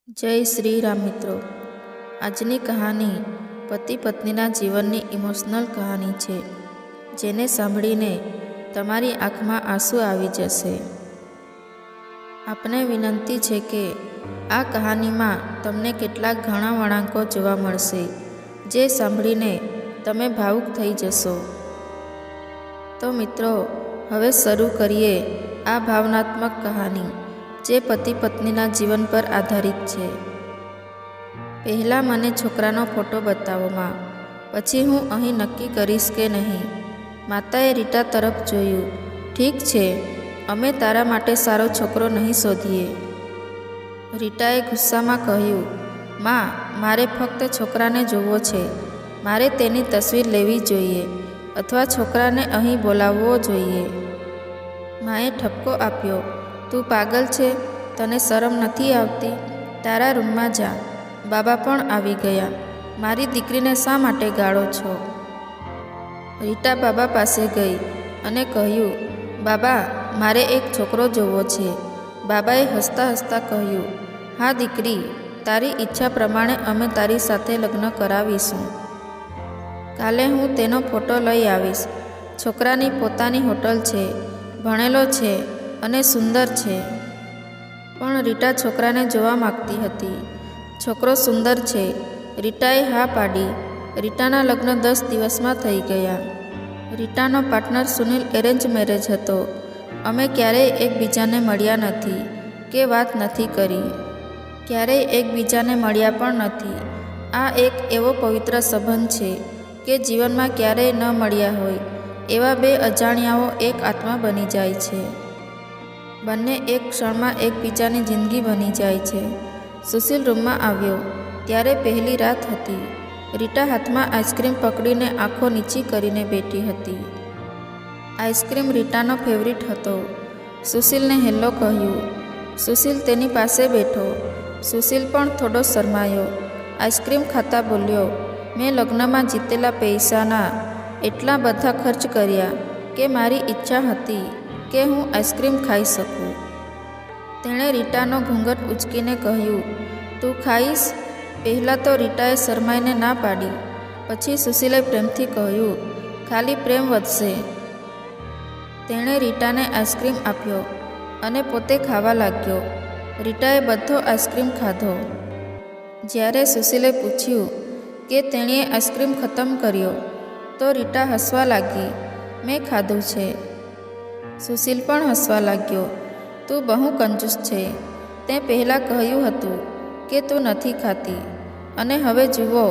જય શ્રી રામ મિત્રો, આજની કહાની પતિ પત્નીના જીવનની ઇમોશનલ કહાની છે, જેને સાંભળીને તમારી આંખમાં આંસુ આવી જશે. આપને વિનંતી છે કે આ કહાનીમાં તમને કેટલાક ઘણા વળાંકો જોવા મળશે, જે સાંભળીને તમે ભાવુક થઈ જશો. તો મિત્રો, હવે શરૂ કરીએ આ ભાવનાત્મક કહાની, જે પતિ પત્નીના જીવન પર આધારિત છે. પહેલાં મને છોકરાનો ફોટો બતાવો માં, પછી હું અહીં નક્કી કરીશ કે નહીં. માતાએ રીટા તરફ જોયું. ઠીક છે, અમે તારા માટે સારો છોકરો નહીં શોધીએ. રીટાએ ગુસ્સામાં કહ્યું, માં, મારે ફક્ત છોકરાને જોવો છે. મારે તેની તસવીર લેવી જોઈએ અથવા છોકરાને અહીં બોલાવવો જોઈએ. માએ ઠપકો આપ્યો, તું પાગલ છે? તને શરમ નથી આવતી? તારા રૂમમાં જા. બાબા પણ આવી ગયા. મારી દીકરીને શા માટે ગાળો છો? રીટા બાબા પાસે ગઈ અને કહ્યું, બાબા, મારે એક છોકરો જોવો છે. બાબાએ હસતા હસતા કહ્યું, હા દીકરી, તારી ઈચ્છા પ્રમાણે અમે તારી સાથે લગ્ન કરાવીશું. કાલે હું તેનો ફોટો લઈ આવીશ. છોકરાની પોતાની હોટલ છે, ભણેલો છે અને સુંદર છે. પણ રીટા છોકરાને જોવા માગતી હતી. છોકરો સુંદર છે. રીટાએ હા પાડી. રીટાના લગ્ન 10 દિવસમાં થઈ ગયા. રીટાનો પાર્ટનર સુનિલ એરેન્જ મેરેજ હતો. અમે ક્યારેય એકબીજાને મળ્યા નથી કે વાત નથી કરી. ક્યારેય એકબીજાને મળ્યા પણ નથી. આ એક એવો પવિત્ર સંબંધ છે કે જીવનમાં ક્યારેય ન મળ્યા હોય એવા બે અજાણ્યાઓ એક આત્મા બની જાય છે. બંને એક ક્ષણમાં એકબીજાની જિંદગી બની જાય છે. સુશીલ રૂમમાં આવ્યો ત્યારે પહેલી રાત હતી. રીટા હાથમાં આઈસ્ક્રીમ પકડીને આંખો નીચી કરીને બેઠી હતી. આઈસ્ક્રીમ રીટાનો ફેવરિટ હતો. સુશીલને હેલો કહ્યું. સુશીલ તેની પાસે બેઠો. સુશીલ પણ થોડો શરમાયો. આઈસ્ક્રીમ ખાતા બોલ્યો, મેં લગ્નમાં જીતેલા પૈસાના એટલા બધા ખર્ચ કર્યા કે મારી ઈચ્છા હતી કે હું આઈસ્ક્રીમ ખાઈ શકું. તેણે રીટાનો ઘૂંઘટ ઉંચકીને કહ્યું, તું ખાઈશ? પહેલાં તો રીટાએ શરમાઈને ના પાડી. પછી સુશીલે પ્રેમથી કહ્યું, ખાલી પ્રેમ વધશે. તેણે રીટાને આઈસ્ક્રીમ આપ્યો અને પોતે ખાવા લાગ્યો. રીટાએ બધો આઈસ્ક્રીમ ખાધો. જ્યારે સુશીલે પૂછ્યું કે તેણીએ આઈસ્ક્રીમ ખતમ કર્યો, તો રીટા હસવા લાગી. મેં ખાધું છે. સુશીલ પણ હસવા લાગ્યો. તું બહુ કંજૂસ છે. તે પહેલાં કહ્યું હતું કે તું નથી ખાતી, અને હવે જુઓ,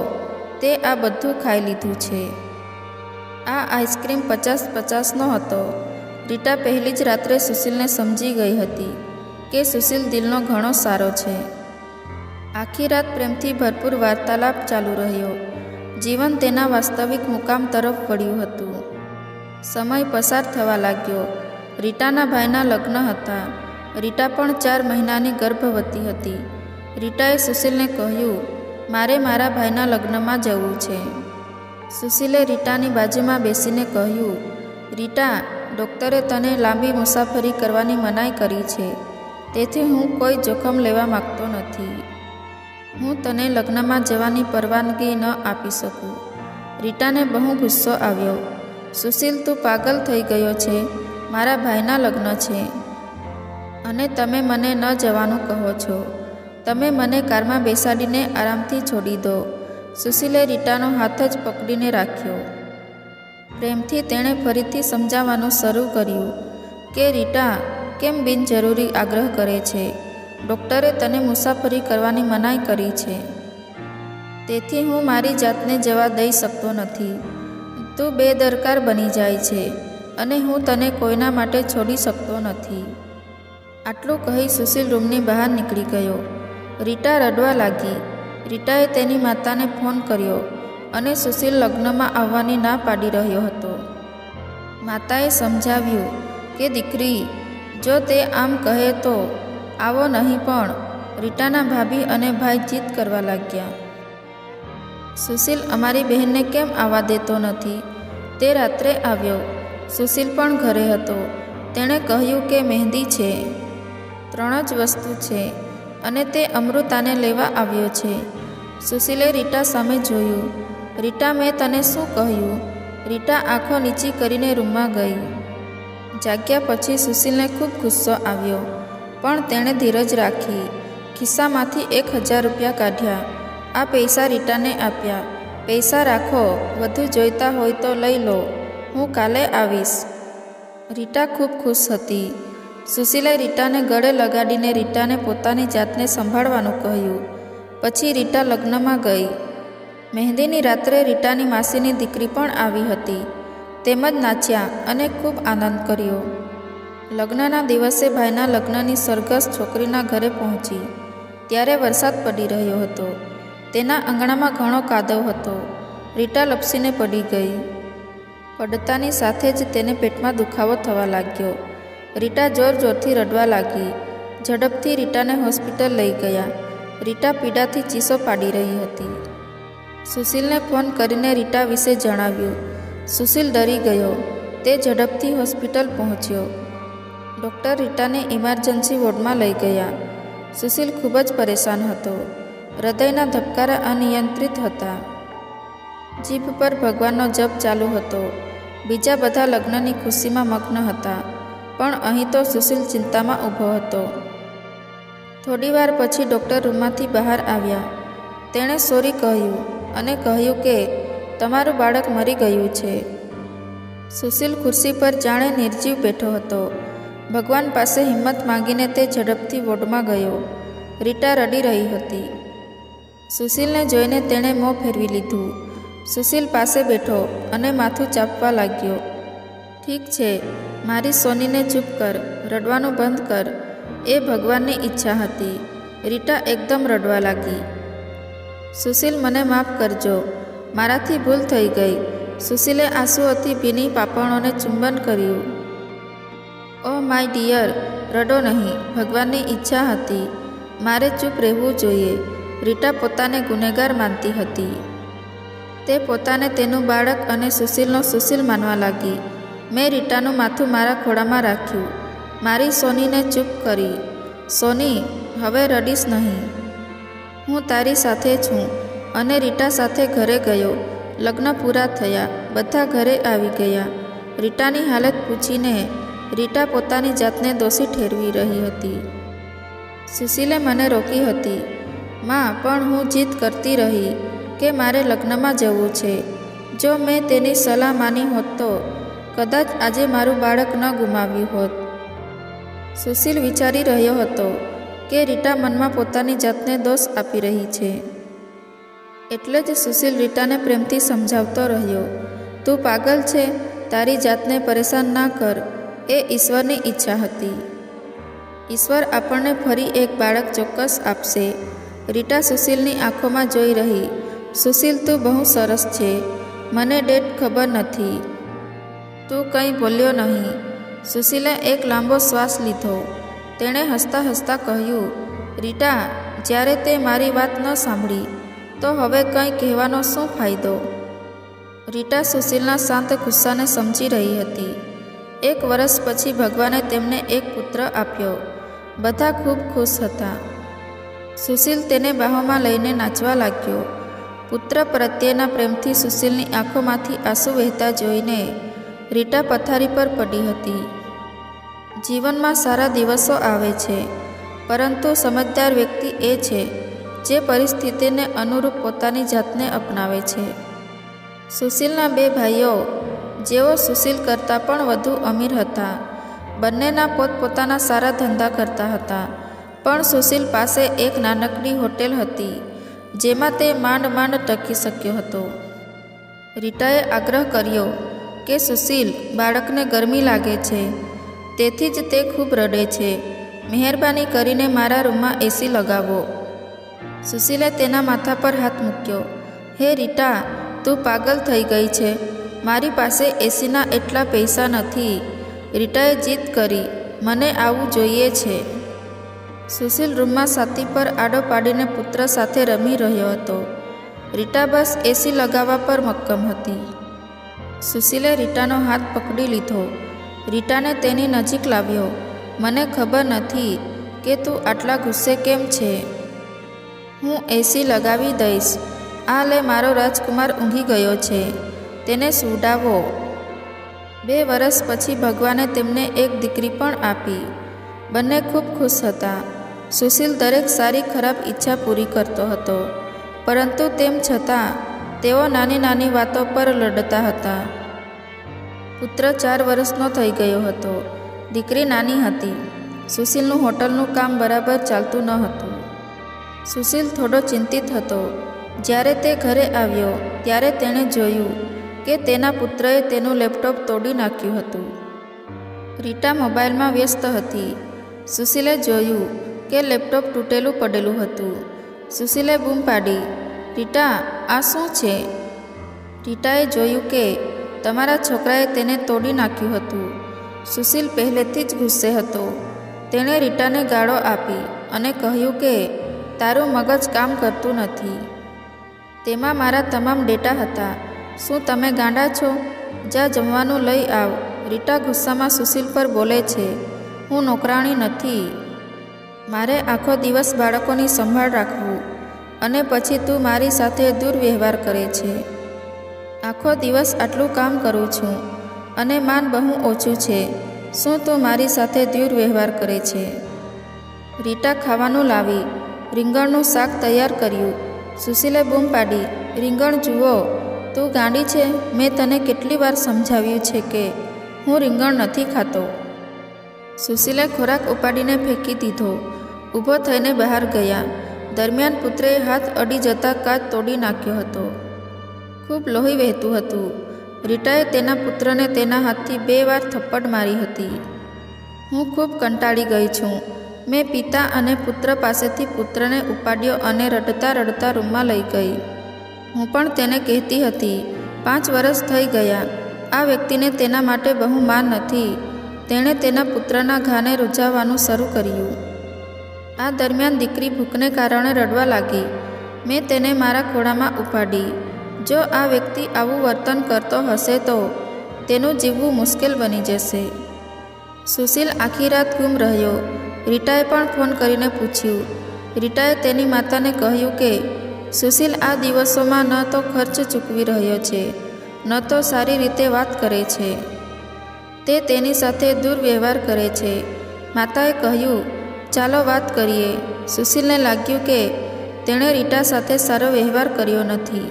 તે આ બધું ખાઈ લીધું છે. આ આઈસ્ક્રીમ 50-50નો હતો. રીટા પહેલી જ રાત્રે સુશીલને સમજી ગઈ હતી કે સુશીલ દિલનો ઘણો સારો છે. આખી રાત પ્રેમથી ભરપૂર વાર્તાલાપ ચાલુ રહ્યો. જીવન તેના વાસ્તવિક મુકામ તરફ વળ્યું હતું. સમય પસાર થવા લાગ્યો. રીટાના ભાઈના લગ્ન હતા. રીટા પણ 4 મહિનાની ગર્ભવતી હતી. રીટાએ સુશીલને કહ્યું, મારે મારા ભાઈના લગ્નમાં જવું છે. સુશીલે રીટાની બાજુમાં બેસીને કહ્યું, રીટા, ડૉક્ટરે તને લાંબી મુસાફરી કરવાની મનાઈ કરી છે. તેથી હું કોઈ જોખમ લેવા માગતો નથી. હું તને લગ્નમાં જવાની પરવાનગી ન આપી શકું. રીટાને બહુ ગુસ્સો આવ્યો. સુશીલ, તું પાગલ થઈ ગયો છે. મારા ભાઈના લગ્ન છે અને તમે મને ન જવાનું કહો છો. તમે મને કારમાં બેસાડીને આરામથી છોડી દો. સુશીલે રીટાનો હાથ જ પકડીને રાખ્યો. પ્રેમથી તેણે ફરીથી સમજાવવાનું શરૂ કર્યું કે રીટા, કેમ બિનજરૂરી આગ્રહ કરે છે? ડૉક્ટરે તને મુસાફરી કરવાની મનાઈ કરી છે. તેથી હું મારી જાતને જવા દઈ શકતો નથી. તું બેદરકાર બની જાય છે અને હું તને કોઈના માટે છોડી શકતો નથી. આટલું કહી સુશીલ રૂમની બહાર નીકળી ગયો. રીટા રડવા લાગી. રીટાએ તેની માતાને ફોન કર્યો અને સુશીલ લગ્નમાં આવવાની ના પાડી રહ્યો હતો. માતાએ સમજાવ્યું કે દીકરી, જો તે આમ કહે તો આવો નહીં. પણ રીટાના ભાભી અને ભાઈ જીદ કરવા લાગ્યા. સુશીલ અમારી બહેનને કેમ આવવા દેતો નથી? તે રાત્રે આવ્યો. સુશીલ પણ ઘરે હતો. તેણે કહ્યું કે મહેંદી છે. 3 જ વસ્તુ છે, અને તે અમૃતાને લેવા આવ્યો છે. સુશીલે રીટા સામે જોયું. રીટા, મેં તને શું કહ્યું? રીટા આંખો નીચી કરીને રૂમમાં ગઈ. જાગ્યા પછી સુશીલને ખૂબ ગુસ્સો આવ્યો, પણ તેણે ધીરજ રાખી. ખિસ્સામાંથી 1000 રૂપિયા કાઢ્યા. આ પૈસા રીટાને આપ્યા. પૈસા રાખો, વધુ જોઈતા હોય તો લઈ લો, હું કાલે આવીશ. રીટા ખૂબ ખુશ હતી. સુશીલે રીટાને ગળે લગાડીને રીટાને પોતાની જાતને સંભાળવાનું કહ્યું. પછી રીટા લગ્નમાં ગઈ. મહેંદીની રાત્રે રીટાની માસીની દીકરી પણ આવી હતી. તેમજ નાચ્યા અને ખૂબ આનંદ કર્યો. લગ્નના દિવસે ભાઈના લગ્નની સરઘસ છોકરીના ઘરે પહોંચી ત્યારે વરસાદ પડી રહ્યો હતો. તેના આંગણામાં ઘણો કાદવ હતો. રીટા લપસીને પડી ગઈ. પડતાની સાથે જ તેને પેટમાં દુખાવો થવા લાગ્યો. રીટા જોર જોરથી રડવા લાગી. ઝડપથી રીટાને હોસ્પિટલ લઈ ગયા. રીટા પીડાથી ચીસો પાડી રહી હતી. સુશીલને ફોન કરીને રીટા વિશે જણાવ્યું. સુશીલ ડરી ગયો. તે ઝડપથી હોસ્પિટલ પહોંચ્યો. ડૉક્ટર રીટાને ઇમરજન્સી વોર્ડમાં લઈ ગયા. સુશીલ ખૂબ જ પરેશાન હતો. હૃદયના ધબકારા અનિયંત્રિત હતા. જીભ પર ભગવાનનો જપ ચાલુ હતો. બીજા બધા લગ્નની ખુશીમાં મગ્ન હતા, પણ અહીં તો સુશીલ ચિંતામાં ઊભો હતો. થોડીવાર પછી ડૉક્ટર રૂમમાંથી બહાર આવ્યા. તેણે સોરી કહ્યું અને કહ્યું કે તમારું બાળક મરી ગયું છે. સુશીલ ખુરશી પર જાણે નિર્જીવ બેઠો હતો. ભગવાન પાસે હિંમત માંગીને તે ઝડપથી વોર્ડમાં ગયો. રીટા રડી રહી હતી. સુશીલને જોઈને તેણે મોં ફેરવી લીધું. સુશીલ પાસે બેઠો અને માથું ચાપવા લાગ્યો. ઠીક છે, મારી સોનીને ચૂપ કર, રડવાનું બંધ કર, એ ભગવાનની ઈચ્છા હતી. રીટા એકદમ રડવા લાગી. સુશીલ, મને માફ કરજો, મારાથી ભૂલ થઈ ગઈ. સુશીલે આંસુઓથી ભીની પાપણોને ચુંબન કર્યું. ઓહ માય ડિયર, રડો નહીં, ભગવાનની ઈચ્છા હતી, મારે ચૂપ રહેવું જોઈએ. રીટા પોતાને ગુનેગાર માનતી હતી. તે પોતાને તેનું બાળક અને સુશીલનો સુશીલ માનવા લાગી. મેં રીટાનું માથું મારા ખોળામાં રાખ્યું. મારી સોનીને ચૂપ કરી. સોની, હવે રડીશ નહીં. હું તારી સાથે છું. અને રીટા સાથે ઘરે ગયો. લગ્ન પૂરા થયા. બધા ઘરે આવી ગયા. રીટાની હાલત પૂછીને રીટા પોતાની જાતને દોષી ઠેરવી રહી હતી. સુશીલે મને રોકી હતી. માં, પણ હું જીદ કરતી રહી કે મારે લગ્નમાં જવું છે. જો મેં તેની સલાહ માની હોત તો કદાચ આજે મારું બાળક ન ગુમાવ્યું હોત. સુશીલ વિચારી રહ્યો હતો કે રીટા મનમાં પોતાની જાતને દોષ આપી રહી છે. એટલે જ સુશીલ રીટાને પ્રેમથી સમજાવતો રહ્યો. તું પાગલ છે, તારી જાતને પરેશાન ના કર, એ ઈશ્વરની ઈચ્છા હતી. ઈશ્વર આપણને ફરી એક બાળક ચોક્કસ આપશે. રીટા સુશીલની આંખોમાં જોઈ રહી. સુશીલ, તું બહુ સરસ છે. મને ડેટ ખબર નથી. તું કંઈ બોલ્યો નહીં. સુશીલે એક લાંબો શ્વાસ લીધો. તેણે હસતા હસતા કહ્યું, રીટા, જ્યારે તે મારી વાત ન સાંભળી તો હવે કંઈ કહેવાનો શું ફાયદો? રીટા સુશીલના શાંત ગુસ્સાને સમજી રહી હતી. 1 વર્ષ પછી ભગવાને તેમને એક પુત્ર આપ્યો. બધા ખૂબ ખુશ હતા. સુશીલ તેને બાહોમાં લઈને નાચવા લાગ્યો. પુત્ર પ્રત્યેના પ્રેમથી સુશીલની આંખોમાંથી આંસુ વહેતા જોઈને રીટા પથારી પર પડી હતી. જીવનમાં સારા દિવસો આવે છે, પરંતુ સમજદાર વ્યક્તિ એ છે જે પરિસ્થિતિને અનુરૂપ પોતાની જાતને અપનાવે છે. સુશીલના 2 ભાઈઓ, જેઓ સુશીલ કરતાં પણ વધુ અમીર હતા, બંનેના પોતપોતાના સારા ધંધા કરતા હતા. પણ સુશીલ પાસે એક નાનકડી હોટેલ હતી, જેમાં તે માંડ માંડ ટકી શક્યો હતો. રીટાએ આગ્રહ કર્યો કે સુશીલ, બાળકને ગરમી લાગે છે, તેથી જ તે ખૂબ રડે છે. મહેરબાની કરીને મારા રૂમમાં એસી લગાવો. સુશીલે તેના માથા પર હાથ મૂક્યો. હે રીટા, તું પાગલ થઈ ગઈ છે. મારી પાસે એસીના એટલા પૈસા નથી. રીટાએ જીદ કરી. મને આવું જોઈએ છે. સુશીલ રૂમમાં છાતી પર આડો પાડીને પુત્ર સાથે રમી રહ્યો હતો. રીટા બસ એસી લગાવવા પર મક્કમ હતી. સુશીલે રીટાનો હાથ પકડી લીધો. રીટાને તેની નજીક લાવ્યો. મને ખબર નથી કે તું આટલા ગુસ્સે કેમ છે? હું એસી લગાવી દઈશ. આ લે, મારો રાજકુમાર ઊંઘી ગયો છે, તેને સુવડાવો. 2 વર્ષ પછી ભગવાને તેમને એક દીકરી પણ આપી. બંને ખૂબ ખુશ હતા. સુશીલ દરેક સારી ખરાબ ઈચ્છા પૂરી કરતો હતો, પરંતુ તેમ છતાં તેઓ નાની નાની વાતો પર લડતા હતા. પુત્ર 4 વર્ષનો થઈ ગયો હતો. દીકરી નાની હતી. સુશીલનું હોટલનું કામ બરાબર ચાલતું ન હતું. સુશીલ થોડો ચિંતિત હતો. જ્યારે તે ઘરે આવ્યો ત્યારે તેણે જોયું કે તેના પુત્રએ તેનું લેપટોપ તોડી નાખ્યું હતું. રીટા મોબાઈલમાં વ્યસ્ત હતી. સુશીલે જોયું કે લેપટોપ તૂટેલું પડેલું હતું. સુશીલે બૂમ પાડી, રીટા, આ શું છે? રીટાએ જોયું કે તમારા છોકરાએ તેને તોડી નાખ્યું હતું. સુશીલ પહેલેથી જ ગુસ્સે હતો. તેણે રીટાને ગાળો આપી અને કહ્યું કે તારું મગજ કામ કરતું નથી. તેમાં મારા તમામ ડેટા હતા. શું તમે ગાંડા છો? જા જમવાનું લઈ આવ. રીટા ગુસ્સામાં સુશીલ પર બોલે છે, હું નોકરાણી નથી. મારે આખો દિવસ બાળકોની સંભાળ રાખવું અને પછી તું મારી સાથે દુર્વ્યવહાર કરે છે. આખો દિવસ આટલું કામ કરું છું અને માન બહુ ઓછું છે. શું તું મારી સાથે દુર્વ્યવહાર કરે છે? રીટા ખાવાનું લાવી. રીંગણનું શાક તૈયાર કર્યું. સુશીલે બૂમ પાડી, રીંગણ જુઓ, તું ગાંડી છે? મેં તને કેટલી વાર સમજાવ્યું છે કે હું રીંગણ નથી ખાતો. સુશીલે ખોરાક ઉપાડીને ફેંકી દીધો. ઊભો થઈને બહાર ગયા. દરમિયાન પુત્રએ હાથ અડી જતાં કાચ તોડી નાખ્યો હતો. ખૂબ લોહી વહેતું હતું. રીટાએ તેના પુત્રને તેના હાથથી 2 વાર થપ્પડ મારી હતી. હું ખૂબ કંટાળી ગઈ છું. મેં પિતા અને પુત્ર પાસેથી પુત્રને ઉપાડ્યો અને રડતા રડતા રૂમમાં લઈ ગઈ. હું પણ તેને કહેતી હતી, 5 વર્ષ થઈ ગયા. આ વ્યક્તિને તેના માટે બહુ માન નથી. તેણે તેના પુત્રના ઘાને રૂઝાવવાનું શરૂ કર્યું. આ દરમિયાન દીકરી ભૂખને કારણે રડવા લાગી. મેં તેને મારા ખોળામાં ઉપાડી. જો આ વ્યક્તિ આવું વર્તન કરતો હશે તો તેનું જીવવું મુશ્કેલ બની જશે. સુશીલ આખી રાત ગુમ રહ્યો. રીટાએ પણ ફોન કરીને પૂછ્યું. રીટાએ તેની માતાને કહ્યું કે સુશીલ આ દિવસોમાં ન તો ખર્ચ ચૂકવી રહ્યો છે, ન તો સારી રીતે વાત કરે છે. તે તેની સાથે દુર્વ્યવહાર કરે છે. માતાએ કહ્યું, ચાલો વાત કરીએ. સુશીલને લાગ્યું કે તેણે રીટા સાથે સારો વ્યવહાર કર્યો નથી.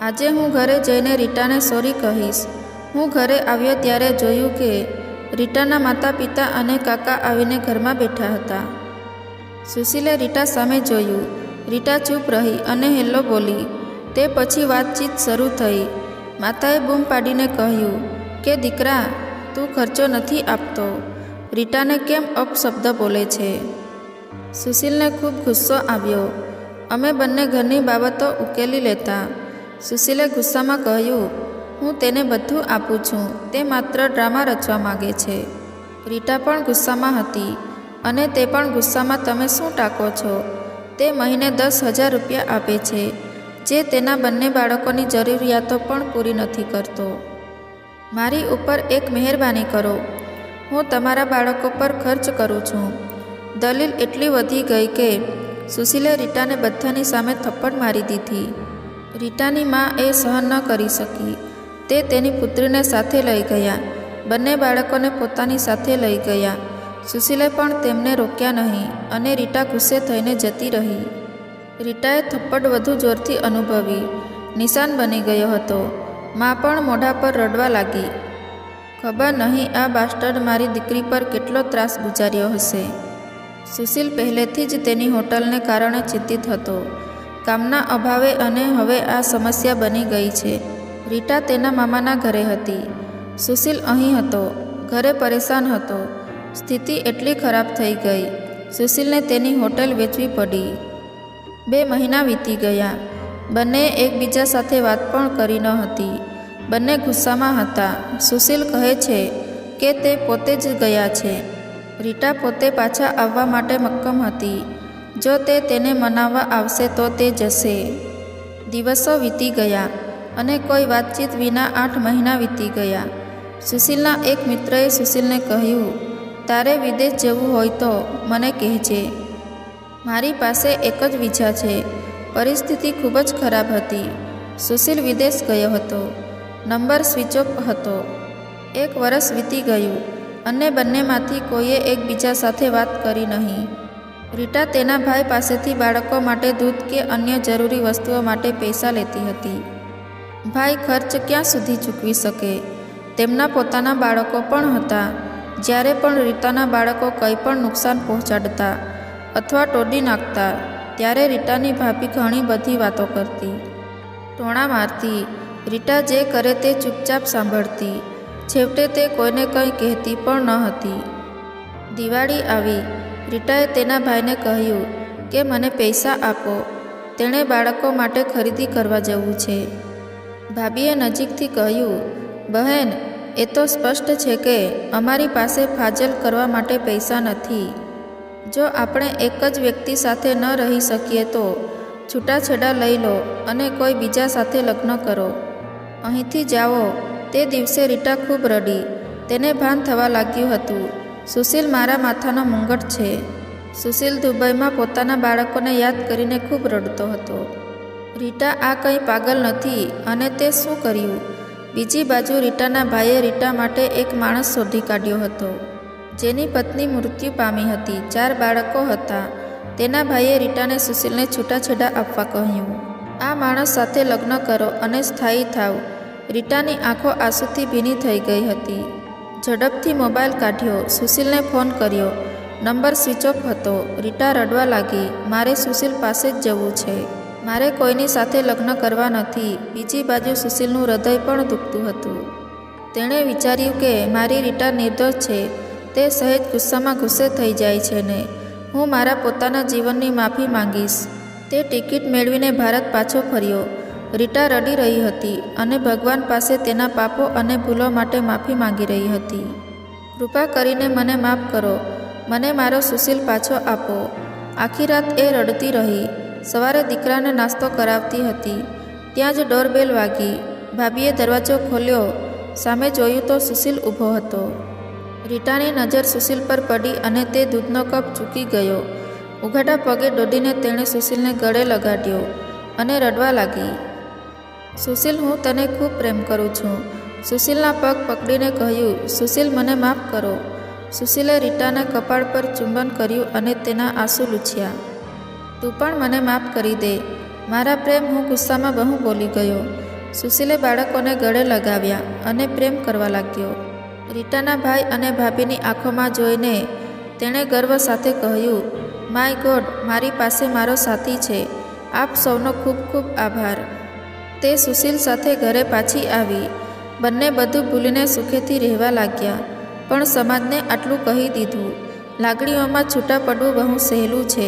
આજે હું ઘરે જઈને રીટાને સોરી કહીશ. હું ઘરે આવ્યો ત્યારે જોયું કે રીટાના માતા પિતા અને કાકા આવીને ઘરમાં બેઠા હતા. સુશીલે રીટા સામે જોયું. રીટા ચૂપ રહી અને હેલ્લો બોલી. તે પછી વાતચીત શરૂ થઈ. માતાએ બૂમ પાડીને કહ્યું કે દીકરા, તું ખર્ચો નથી આપતો. રીટાને કેમ અપશબ્દ બોલે છે? સુશીલને ખૂબ ગુસ્સો આવ્યો. અમે બંને ઘરની બાબતો ઉકેલી લેતા. સુશીલે ગુસ્સામાં કહ્યું, હું તેને બધું આપું છું. તે માત્ર ડ્રામા રચવા માગે છે. રીટા પણ ગુસ્સામાં હતી અને તે પણ ગુસ્સામાં, તમે શું ટાંકો છો? તે મહિને 10,000 રૂપિયા આપે છે, જે તેના બંને બાળકોની જરૂરિયાતો પણ પૂરી નથી કરતો. મારી ઉપર એક મહેરબાની કરો. હું તમારા બાળકો પર ખર્ચ કરું છું. દલીલ એટલી વધી ગઈ કે સુશીલે રીટાને બધાની સામે થપ્પડ મારી દીધી. રીટાની મા એ સહન ન કરી શકી. તે તેની પુત્રીને સાથે લઈ ગયા. બંને બાળકોને પોતાની સાથે લઈ ગયા. સુશીલે પણ તેમને રોક્યા નહીં અને રીટા ગુસ્સે થઈને જતી રહી. રીટાએ થપ્પડ વધુ જોરથી અનુભવી. નિશાન બની ગયો હતો. મા પણ મોઢા પર રડવા લાગી. ખબર નહીં આ બાસ્ટર્ડ મારી દીકરી પર કેટલો ત્રાસ ગુજાર્યો હશે. સુશીલ પહેલેથી જ તેની હોટલને કારણે ચિંતિત હતો. કામના અભાવે અને હવે આ સમસ્યા બની ગઈ છે. રીટા તેના મામાના ઘરે હતી. સુશીલ અહીં હતો. ઘરે પરેશાન હતો. સ્થિતિ એટલી ખરાબ થઈ ગઈ. સુશીલને તેની હોટલ વેચવી પડી. 2 મહિના વીતી ગયા. બંનેએ એકબીજા સાથે વાત પણ કરી ન હતી. બંને ગુસ્સામાં હતા. સુશીલ કહે છે કે તે પોતે જ ગયા છે. રીટા પોતે પાછા આવવા માટે મક્કમ હતી. જો તે તેને મનાવવા આવશે તો તે જશે. દિવસો વીતી ગયા અને કોઈ વાતચીત વિના 8 મહિના વીતી ગયા. સુશીલના એક મિત્રએ સુશીલને કહ્યું તારે વિદેશ જવું હોય તો મને કહેજે. મારી પાસે એક જ વિઝા છે. પરિસ્થિતિ ખૂબ જ ખરાબ હતી. સુશીલ વિદેશ ગયો હતો. નંબર સ્વિચ ઓફ હતો. 1 વર્ષ વીતી ગયું અને બંનેમાંથી કોઈએ એકબીજા સાથે વાત કરી નહીં. રીટા તેના ભાઈ પાસેથી બાળકો માટે દૂધ કે અન્ય જરૂરી વસ્તુઓ માટે પૈસા લેતી હતી. ભાઈ ખર્ચ ક્યાં સુધી ચૂકવી શકે? તેમના પોતાના બાળકો પણ હતા. જ્યારે પણ રીટાના બાળકો કંઈ પણ નુકસાન પહોંચાડતા અથવા તોડી નાખતા ત્યારે રીટાની ભાભી ઘણી બધી વાતો કરતી, ટોણા મારતી. રીટા જે કરે તે ચૂપચાપ સાંભળતી. છેવટે તે કોઈને કંઈ કહેતી પણ ન હતી. દિવાળી આવી. રીટાએ તેના ભાઈને કહ્યું કે મને પૈસા આપો, તેણે બાળકો માટે ખરીદી કરવા જવું છે. ભાભીએ નજીકથી કહ્યું, બહેન, એ તો સ્પષ્ટ છે કે અમારી પાસે ફાજલ કરવા માટે પૈસા નથી. જો આપણે એક જ વ્યક્તિ સાથે ન રહી શકીએ તો છૂટાછેડા લઈ લો અને કોઈ બીજા સાથે લગ્ન કરો. અહીંથી જાઓ. તે દિવસે રીટા ખૂબ રડી. તેને ભાન થવા લાગ્યું હતું, સુશીલ મારા માથાનો મુંગટ છે. સુશીલ દુબઈમાં પોતાના બાળકોને યાદ કરીને ખૂબ રડતો હતો. રીટા આ કંઈ પાગલ નથી અને તે શું કર્યું? બીજી બાજુ રીટાના ભાઈએ રીટા માટે એક માણસ શોધી કાઢ્યો હતો, જેની પત્ની મૃત્યુ પામી હતી. 4 બાળકો હતા. તેના ભાઈએ રીટાને સુશીલને છૂટાછેડા આપવા કહ્યું. આ માણસ સાથે લગ્ન કરો અને સ્થાયી થાવ. રીટાની આંખો આંસુથી ભીની થઈ ગઈ હતી. ઝડપથી મોબાઈલ કાઢ્યો. સુશીલને ફોન કર્યો. નંબર સ્વિચ ઓફ હતો. રીટા રડવા લાગી. મારે સુશીલ પાસે જ જવું છે. મારે કોઈની સાથે લગ્ન કરવા નથી. બીજી બાજુ સુશીલનું હૃદય પણ દુખતું હતું. તેણે વિચાર્યું કે મારી રીટા નિર્દોષ છે. તે સહેજ ગુસ્સામાં ગુસ્સે થઈ જાય છે ને. હું મારા પોતાના જીવનની માફી માંગીશ. તે ટિકિટ મેળવીને ભારત પાછો ફર્યો. રીટા રડી રહી હતી અને ભગવાન પાસે તેના પાપો અને ભૂલો માટે માફી માંગી રહી હતી. કૃપા કરીને મને માફ કરો. મને મારો સુશીલ પાછો આપો. આખી રાત એ રડતી રહી. સવારે દીકરાને નાસ્તો કરાવતી હતી. ત્યાં જ ડોરબેલ વાગી. ભાભીએ દરવાજો ખોલ્યો. સામે જોયું તો સુશીલ ઊભો હતો. રીટાની નજર સુશીલ પર પડી અને તે દૂધનો કપ ચૂકી ગયો. ઉઘાડા પગે દોડીને તેણે સુશીલને ગળે લગાડ્યો અને રડવા લાગી. સુશીલ, હું તને ખૂબ પ્રેમ કરું છું. સુશીલના પગ પકડીને કહ્યું, સુશીલ, મને માફ કરો. સુશીલે રીટાના કપાળ પર ચુંબન કર્યું અને તેના આંસુ લૂછ્યા. તું પણ મને માફ કરી દે. મારા પ્રેમ. હું ગુસ્સામાં બહુ બોલી ગયો. સુશીલે બાળકોને ગળે લગાવ્યા અને પ્રેમ કરવા લાગ્યો. રીટાના ભાઈ અને ભાભીની આંખોમાં જોઈને તેણે ગર્વ સાથે કહ્યું, માય ગોડ, મારી પાસે મારો સાથી છે. આપ સૌનો ખૂબ ખૂબ આભાર. તે સુશીલ સાથે ઘરે પાછી આવી. બંને બધું ભૂલીને સુખેથી રહેવા લાગ્યા. પણ સમાજને આટલું કહી દીધું. લાગણીઓમાં છૂટા પડવું બહુ સહેલું છે,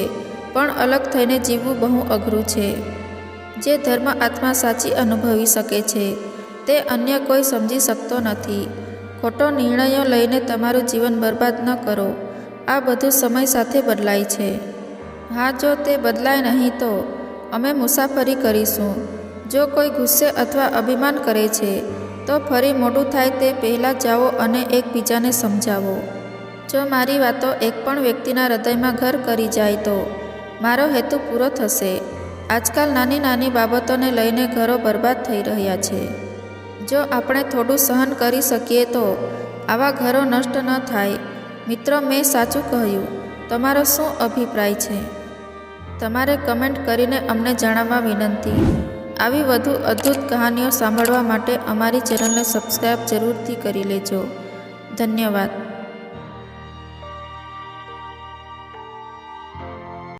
પણ અલગ થઈને જીવવું બહુ અઘરું છે. જે ધર્મ આત્મા સાચી અનુભવી શકે છે તે અન્ય કોઈ સમજી શકતો નથી. ખોટો નિર્ણયો લઈને તમારું જીવન બરબાદ ન કરો. આ બધું સમય સાથે બદલાય છે. હા, જો તે બદલાય નહીં તો અમે મુસાફરી કરીશું. જો કોઈ ગુસ્સે અથવા અભિમાન કરે છે તો ફરી મોડું થાય તે પહેલાં જાઓ અને એકબીજાને સમજાવો. જો મારી વાતો એક પણ વ્યક્તિના હૃદયમાં ઘર કરી જાય તો મારો હેતુ પૂરો થશે. આજકાલ નાની નાની બાબતોને લઈને ઘરો બરબાદ થઈ રહ્યા છે. જો આપણે થોડું સહન કરી શકીએ તો આવા ઘરો નષ્ટ ન થાય. મિત્રો, મેં સાચું કહ્યું? તમારો શું અભિપ્રાય છે? તમારે કમેન્ટ કરીને અમને જણાવવા વિનંતી. આવી વધુ અદ્ભુત કહાનીઓ સાંભળવા માટે અમારી ચેનલને સબસ્ક્રાઈબ જરૂરથી કરી લેજો. ધન્યવાદ.